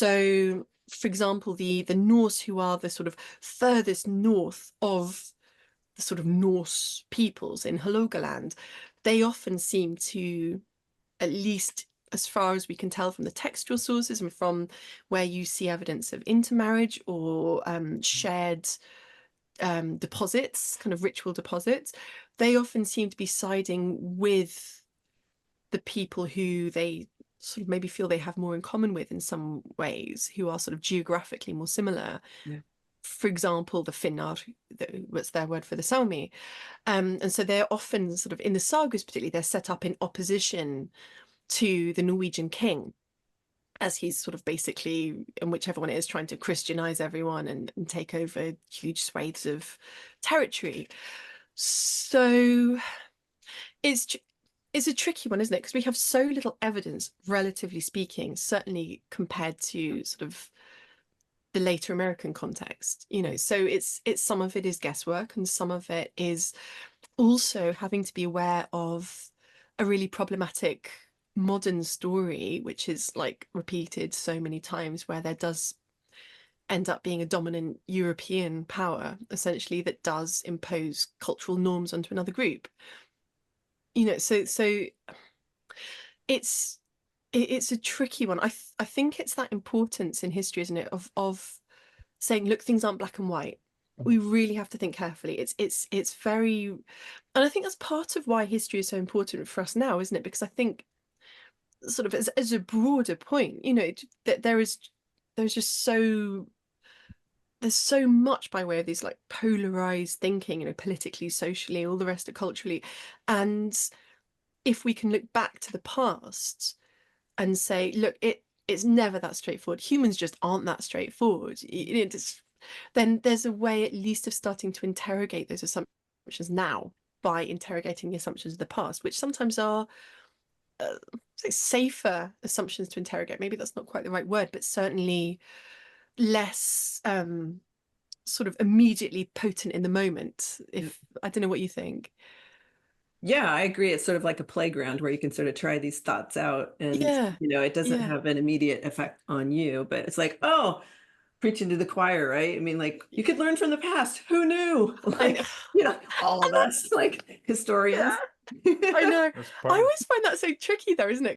So, for example, the Norse, who are the sort of furthest north of the sort of Norse peoples in Hålogaland, they often seem to, at least as far as we can tell from the textual sources and from where you see evidence of intermarriage or shared deposits, kind of ritual deposits, they often seem to be siding with the people who they sort of maybe feel they have more in common with in some ways, who are sort of geographically more similar. Yeah. For example, the Finnar, what's their word for the Sami? And so they're often sort of in the sagas, particularly, they're set up in opposition to the Norwegian king, as he's sort of basically, in whichever one it is, trying to Christianize everyone and take over huge swathes of territory. So it's it's a tricky one, isn't it? Because we have so little evidence, relatively speaking, certainly compared to sort of the later American context, So it's some of it is guesswork, and some of it is also having to be aware of a really problematic modern story, which is like repeated so many times, where there does end up being a dominant European power, essentially, that does impose cultural norms onto another group. So it's it's a tricky one. I think it's that importance in history, isn't it, of saying, look, things aren't black and white. We really have to think carefully. It's very, and I think that's part of why history is so important for us now, isn't it? Because I think, sort of as a broader point, that there's just there's so much by way of these like polarized thinking, politically, socially, all the rest of culturally. And if we can look back to the past and say, look, it's never that straightforward. Humans just aren't that straightforward. Then there's a way at least of starting to interrogate those assumptions now by interrogating the assumptions of the past, which sometimes are uh, safer assumptions to interrogate. Maybe that's not quite the right word, but certainly less sort of immediately potent in the moment. Yeah. If I don't know what you think. Yeah, I agree. It's sort of like a playground where you can sort of try these thoughts out and, Yeah, it doesn't yeah, have an immediate effect on you, but it's like, oh, preaching to the choir, right? I mean, like you could learn from the past. Who knew? I know. Like, all of And us, like yeah, historians. I know. That's I part. always find that so tricky, though, isn't it?